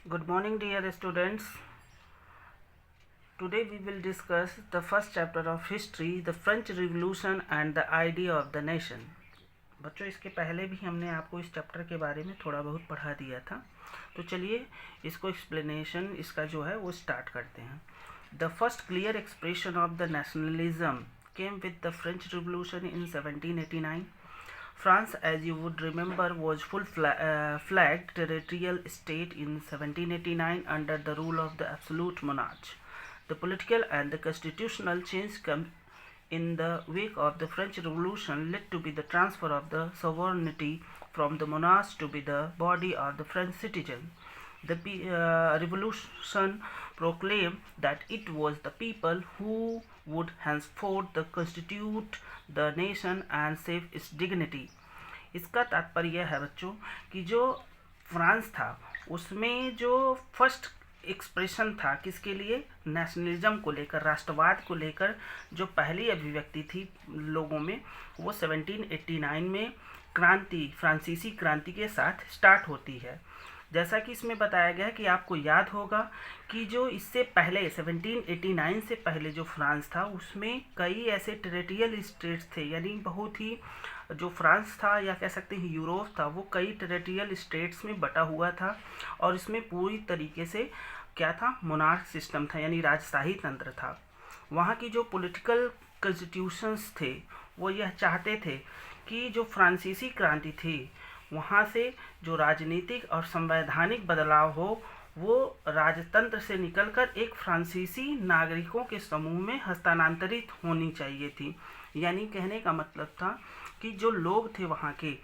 Good morning, dear students. Today we will discuss the first chapter of history, the French Revolution and the idea of the nation. बच्चों, इसके पहले भी हमने आपको इस chapter के बारे में थोड़ा बहुत पढ़ा दिया था, तो चलिए इसको एक्सप्लेनेशन इसका जो है वो स्टार्ट करते हैं. The first clear expression of the nationalism came with the French Revolution in 1789. France, as you would remember, was full-flagged territorial state in 1789 under the rule of the absolute monarch. The political and the constitutional change come in the wake of the French Revolution led to be the transfer of the sovereignty from the monarch to be the body of the French citizen. The revolution proclaimed that it was the people who would henceforth constitute the nation and save its dignity. इसका तात्पर्य है बच्चों कि जो France था उसमें जो first expression था किसके लिए, नेशनलिज्म को लेकर, राष्ट्रवाद को लेकर जो पहली अभिव्यक्ति थी लोगों में, वो 1789 में क्रांति, फ्रांसीसी क्रांति के साथ स्टार्ट होती है. जैसा कि इसमें बताया गया है कि आपको याद होगा कि जो इससे पहले 1789 से पहले जो फ्रांस था उसमें कई ऐसे टेरिटोरियल स्टेट्स थे, यानी बहुत ही जो फ्रांस था या कह सकते हैं यूरोप था, वो कई टेरिटोरियल स्टेट्स में बटा हुआ था और इसमें पूरी तरीके से क्या था, मोनार्क सिस्टम था, यानी राजशाही तंत्र था. वहाँ की जो पॉलिटिकल कॉन्स्टिट्यूशंस थे वो यह चाहते थे कि जो फ्रांसीसी क्रांति थी वहाँ से जो राजनीतिक और संवैधानिक बदलाव हो वो राजतंत्र से निकलकर एक फ्रांसीसी नागरिकों के समूह में हस्तांतरित होनी चाहिए थी. यानी कहने का मतलब था कि जो लोग थे वहाँ के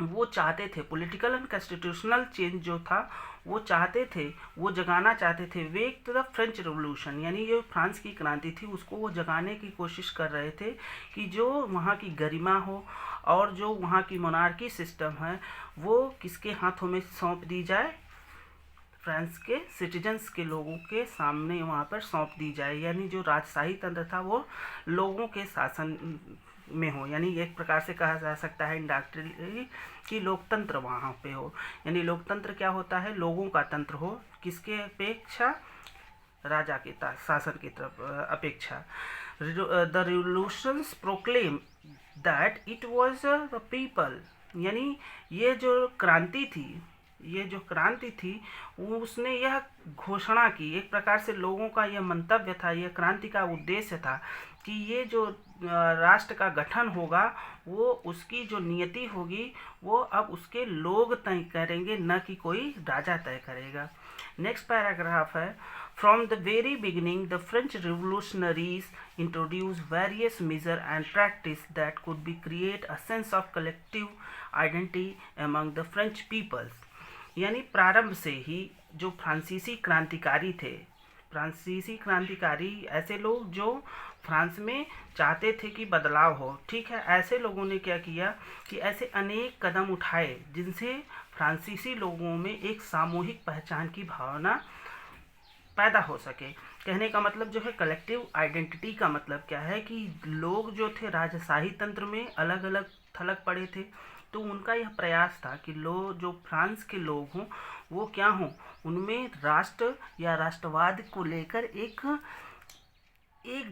वो चाहते थे, पॉलिटिकल एंड कॉन्स्टिट्यूशनल चेंज जो था वो चाहते थे, वो जगाना चाहते थे. वेक द फ्रेंच रेवोल्यूशन, यानी जो फ्रांस की क्रांति थी उसको वो जगाने की कोशिश कर रहे थे कि जो वहाँ की गरिमा हो और जो वहाँ की मोनार्की सिस्टम है वो किसके हाथों में सौंप दी जाए, फ्रांस के सिटीजन्स के लोगों के सामने वहाँ पर सौंप दी जाए. यानी जो राजशाही तंत्र था वो लोगों के शासन में हो, यानी एक प्रकार से कहा जा सकता है इंडायरेक्टली कि लोकतंत्र वहाँ पे हो. यानी लोकतंत्र क्या होता है, लोगों का तंत्र हो, किसके अपेक्षा, राजा के शासन की तरफ अपेक्षा. The revolutions proclaim that it was the people, यानी ये जो क्रांति थी वो उसने यह घोषणा की, एक प्रकार से लोगों का यह मंतव्य था, यह क्रांति का उद्देश्य था कि ये जो राष्ट्र का गठन होगा वो उसकी जो नियति होगी वो अब उसके लोग तय करेंगे, न कि कोई राजा तय करेगा. नेक्स्ट पैराग्राफ है, From the very beginning, the French revolutionaries introduced various measures and practices that could be create a sense of collective identity among the French peoples. यानी प्रारंभ से ही जो फ्रांसीसी क्रांतिकारी थे, फ्रांसीसी क्रांतिकारी ऐसे लोग जो फ्रांस में चाहते थे कि बदलाव हो, ठीक है, ऐसे लोगों ने क्या किया कि ऐसे अनेक कदम उठाए जिनसे फ्रांसीसी लोगों में एक सामूहिक पहचान की भावना पैदा हो सके. कहने का मतलब जो है कलेक्टिव आइडेंटिटी का मतलब क्या है कि लोग जो थे राजशाही तंत्र में अलग अलग थलग पड़े थे, तो उनका यह प्रयास था कि लोग जो फ्रांस के लोग हों वो क्या हों, उनमें राष्ट्र या राष्ट्रवाद को लेकर एक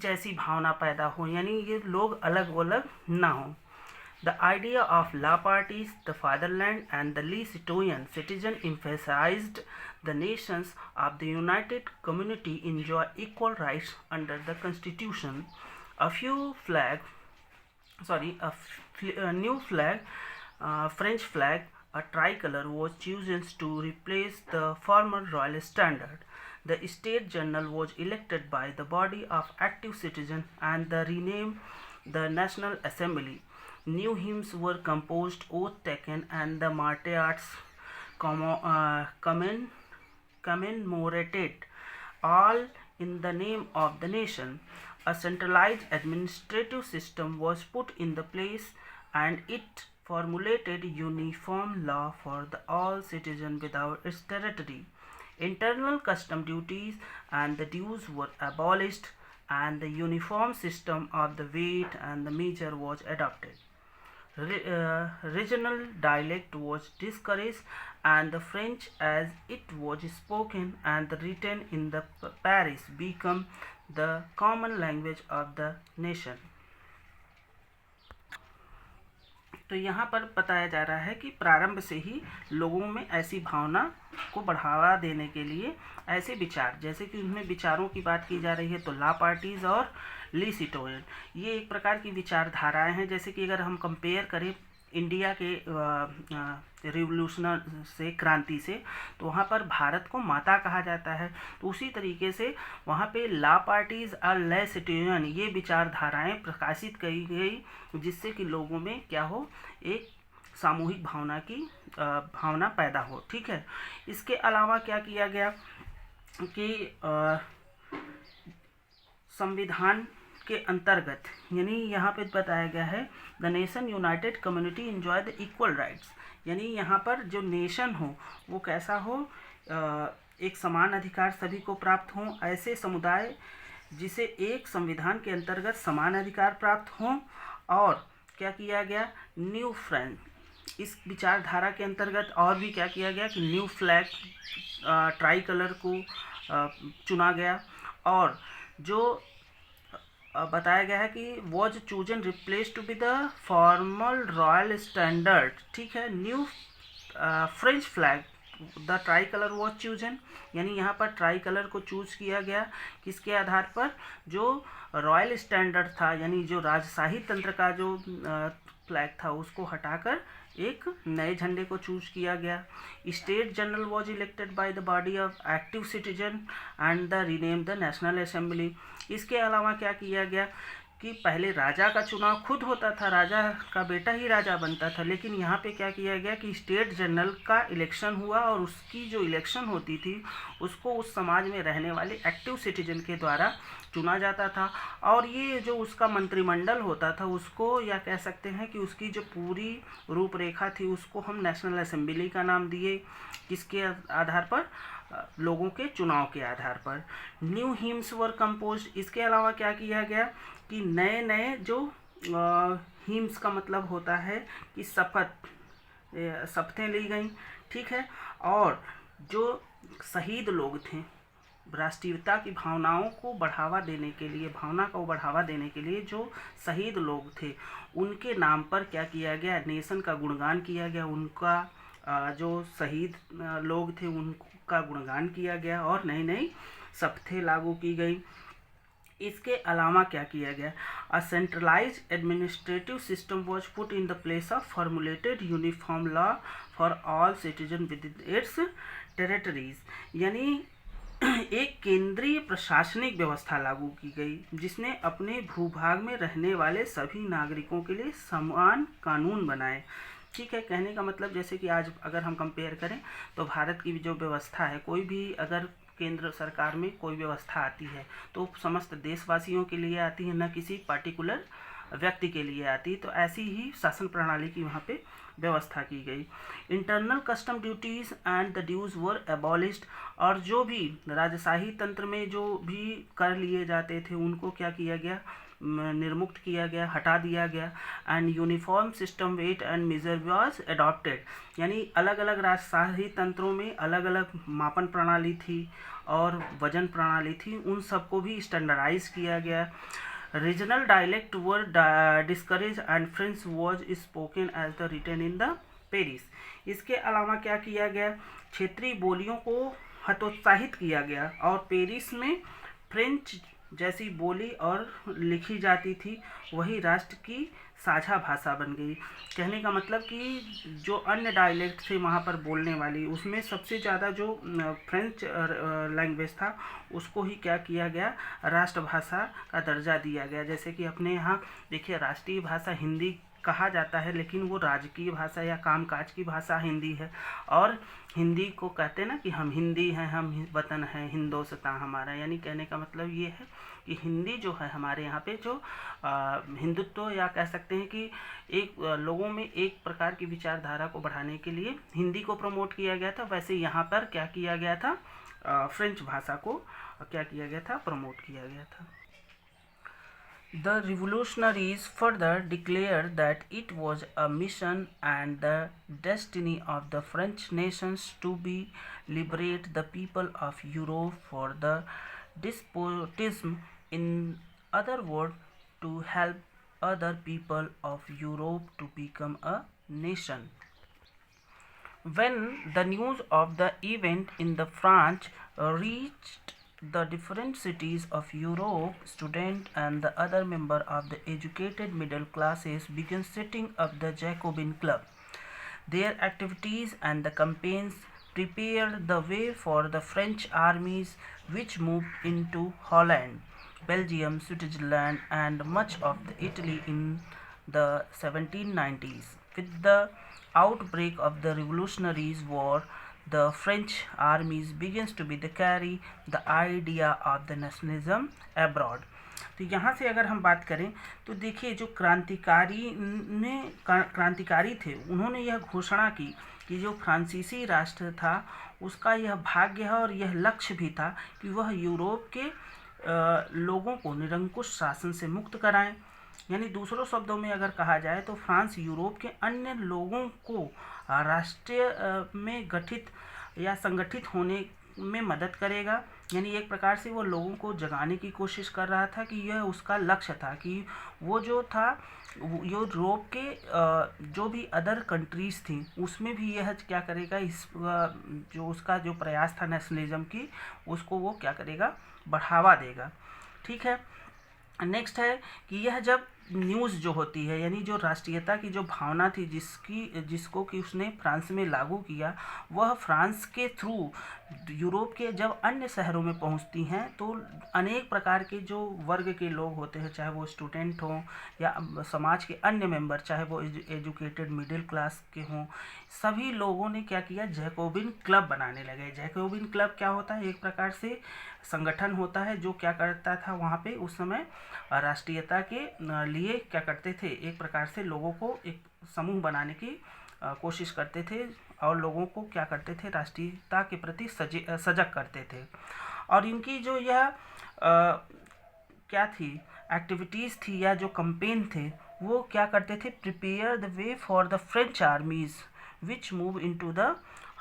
जैसी भावना पैदा हो, यानी ये लोग अलग अलग ना हों. The idea of La Parties, the fatherland, and the Les Citoyens citizen emphasized the nations of the united community enjoy equal rights under the constitution. A new flag, French flag, a tricolor, was chosen to replace the former royal standard. The State General was elected by the body of active citizens and renamed the National Assembly. New hymns were composed, oath taken, and the martyrs commemorated, all in the name of the nation. A centralized administrative system was put in the place, and it formulated uniform law for all citizens without its territory. Internal custom duties and the dues were abolished, and the uniform system of the weight and the measure was adopted. Regional dialect was discouraged and the French as it was spoken and written in the Paris become the common language of the nation. तो यहाँ पर बताया जा रहा है कि प्रारंभ से ही लोगों में ऐसी भावना को बढ़ावा देने के लिए ऐसे विचार, जैसे कि उनमें विचारों की बात की जा रही है तो ला पार्टीज और ली सिटोयन, ये एक प्रकार की विचारधाराएं हैं. जैसे कि अगर हम कंपेयर करें इंडिया के रिवोल्यूशन से, क्रांति से, तो वहाँ पर भारत को माता कहा जाता है. तो उसी तरीके से वहाँ पे ला पार्टीज और ले सिटिजन ये विचारधाराएं प्रकाशित की गई, जिससे कि लोगों में क्या हो, एक सामूहिक भावना की भावना पैदा हो. ठीक है. इसके अलावा क्या किया गया कि संविधान के अंतर्गत, यानी यहाँ पे बताया गया है the nation United community enjoy the equal rights, यानी यहाँ पर जो नेशन हो वो कैसा हो, एक समान अधिकार सभी को प्राप्त हों, ऐसे समुदाय जिसे एक संविधान के अंतर्गत समान अधिकार प्राप्त हों. और क्या किया गया, न्यू फ्रेंच, इस विचारधारा के अंतर्गत और भी क्या किया गया कि न्यू फ्लैग, ट्राई कलर को चुना गया. और जो बताया गया है कि was chosen replace to be the formal royal standard. ठीक है. New French flag, the tricolour was chosen, यानी यहाँ पर ट्राई कलर को चूज किया गया किसके आधार पर, जो रॉयल स्टैंडर्ड था, यानी जो राजशाही तंत्र का जो फ्लैग था उसको हटाकर एक नए झंडे को चूज किया गया. State general was elected by the body of active citizen and the rename the national assembly. इसके अलावा क्या किया गया कि पहले राजा का चुनाव खुद होता था, राजा का बेटा ही राजा बनता था, लेकिन यहाँ पे क्या किया गया कि स्टेट जनरल का इलेक्शन हुआ और उसकी जो इलेक्शन होती थी उसको उस समाज में रहने वाले एक्टिव सिटीजन के द्वारा चुना जाता था. और ये जो उसका मंत्रिमंडल होता था उसको, या कह सकते हैं कि उसकी जो पूरी रूपरेखा थी उसको हम नेशनल असेंबली का नाम दिए. किसके आधार पर, लोगों के चुनाव के आधार पर. न्यू हिम्स वर कंपोज. इसके अलावा क्या किया गया कि नए नए जो हिम्स का मतलब होता है कि शपथें ली गई. ठीक है. और जो शहीद लोग थे, राष्ट्रीयता की भावनाओं को बढ़ावा देने के लिए, भावना को बढ़ावा देने के लिए जो शहीद लोग थे उनके नाम पर क्या किया गया, नेशन का गुणगान किया गया. उनका जो शहीद लोग थे उनका गुणगान किया गया और नई नई शपथें लागू की गई. इसके अलावा क्या किया गया, a centralise administrative system was put in the place of formulated uniform law for all citizen with its territories. यानी एक केंद्रीय प्रशासनिक व्यवस्था लागू की गई जिसने अपने भूभाग में रहने वाले सभी नागरिकों के लिए समान कानून बनाए. ठीक है. कहने का मतलब जैसे कि आज अगर हम कंपेयर करें तो भारत की जो व्यवस्था है, कोई भी अगर केंद्र सरकार में कोई व्यवस्था आती है तो समस्त देशवासियों के लिए आती है, न किसी पार्टिकुलर व्यक्ति के लिए आती. तो ऐसी ही शासन प्रणाली की वहाँ पे व्यवस्था की गई. Internal custom duties and the dues were abolished. और जो भी राजशाही तंत्र में जो भी कर लिए जाते थे उनको क्या किया गया, निर्मुक्त किया गया, हटा दिया गया. And uniform system weight and measure was adopted. यानी अलग अलग राजशाही तंत्रों में अलग अलग मापन प्रणाली थी और वजन प्रणाली थी, उन सबको भी स्टैंडर्डाइज किया गया. Regional dialect were discourage and French was spoken as the written in the Paris. इसके अलावा क्या किया गया, क्षेत्रीय बोलियों को हतोत्साहित किया गया और पेरिस में फ्रेंच जैसी बोली और लिखी जाती थी वही राष्ट्र की साझा भाषा बन गई. कहने का मतलब कि जो अन्य डायलेक्ट थे वहाँ पर बोलने वाली, उसमें सबसे ज़्यादा जो फ्रेंच लैंग्वेज था उसको ही क्या किया गया, राष्ट्रभाषा का दर्जा दिया गया. जैसे कि अपने यहाँ देखिए राष्ट्रीय भाषा हिंदी कहा जाता है, लेकिन वो राजकीय भाषा या कामकाज की भाषा हिंदी है. और हिंदी को कहते हैं ना कि हम हिंदी हैं, हम वतन हैं हिंदोस्तां हमारा. यानी कहने का मतलब ये है कि हिंदी जो है हमारे यहाँ पे जो हिंदुत्व या कह सकते हैं कि एक लोगों में एक प्रकार की विचारधारा को बढ़ाने के लिए हिंदी को प्रमोट किया गया था. वैसे यहाँ पर क्या किया गया था, फ्रेंच भाषा को क्या किया गया था, प्रमोट किया गया था. The revolutionaries further declared that it was a mission and the destiny of the French nations to be liberate the people of Europe for the despotism, in other words, to help other people of Europe to become a nation. When the news of the event in the France reached the different cities of Europe, students and the other members of the educated middle classes began setting up the Jacobin Club. Their activities and the campaigns prepared the way for the French armies which moved into Holland, Belgium, Switzerland and much of the Italy in the 1790s. With the outbreak of the Revolutionaries War, the French armies begins to be the carry the idea of the nationalism abroad. तो यहाँ से अगर हम बात करें तो देखिए जो क्रांतिकारी थे उन्होंने यह घोषणा की कि जो फ्रांसीसी राष्ट्र था उसका यह भाग्य है और यह लक्ष्य भी था कि वह यूरोप के लोगों को निरंकुश शासन से मुक्त कराएं। यानी दूसरों शब्दों में अगर कहा जाए तो फ्रांस यूरोप के अन्य लोगों को राष्ट्रीय में गठित या संगठित होने में मदद करेगा। यानी एक प्रकार से वो लोगों को जगाने की कोशिश कर रहा था कि यह उसका लक्ष्य था कि वो जो था यूरोप के जो भी अदर कंट्रीज़ थी उसमें भी यह क्या करेगा, इस जो उसका जो प्रयास था नेशनलिज्म की उसको वो क्या करेगा, बढ़ावा देगा। ठीक है। नेक्स्ट है कि यह जब न्यूज़ जो होती है यानी जो राष्ट्रीयता की जो भावना थी जिसको कि उसने फ्रांस में लागू किया, वह फ्रांस के थ्रू यूरोप के जब अन्य शहरों में पहुंचती हैं तो अनेक प्रकार के जो वर्ग के लोग होते हैं, चाहे वो स्टूडेंट हों या समाज के अन्य मेंबर, चाहे वो एजुकेटेड मिडिल क्लास के हों, सभी लोगों ने क्या किया, जैकोबिन क्लब बनाने लगे। जैकोबिन क्लब क्या होता है, एक प्रकार से संगठन होता है जो क्या करता था वहाँ पे उस समय राष्ट्रीयता के लिए क्या करते थे, एक प्रकार से लोगों को एक समूह बनाने की कोशिश करते थे और लोगों को क्या करते थे, राष्ट्रीयता के प्रति सजग करते थे। और इनकी जो यह क्या थी एक्टिविटीज़ थी या जो कैंपेन थे वो क्या करते थे, prepare the way for the French आर्मीज which move into the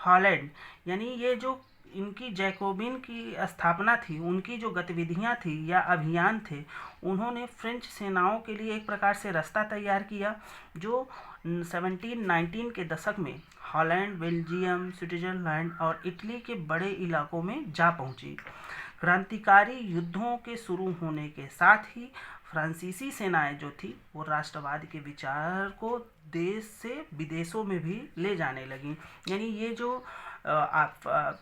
Holland. यानी ये जो इनकी जैकोबिन की स्थापना थी, उनकी जो गतिविधियां थी या अभियान थे, उन्होंने फ्रेंच सेनाओं के लिए एक प्रकार से रास्ता तैयार किया जो 1719 के दशक में हॉलैंड, बेल्जियम, स्विट्जरलैंड और इटली के बड़े इलाकों में जा पहुंची। क्रांतिकारी युद्धों के शुरू होने के साथ ही फ्रांसीसी सेनाएं जो थी वो राष्ट्रवाद के विचार को देश से विदेशों में भी ले जाने लगी। यानी ये जो आप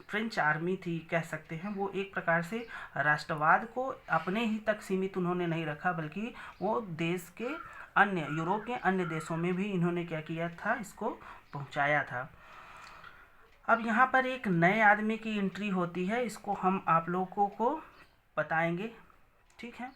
फ्रेंच आर्मी थी कह सकते हैं, वो एक प्रकार से राष्ट्रवाद को अपने ही तक सीमित उन्होंने नहीं रखा बल्कि वो देश के अन्य यूरोप के अन्य देशों में भी इन्होंने क्या किया था, इसको पहुंचाया था। अब यहाँ पर एक नए आदमी की एंट्री होती है, इसको हम आप लोगों को बताएंगे। ठीक है।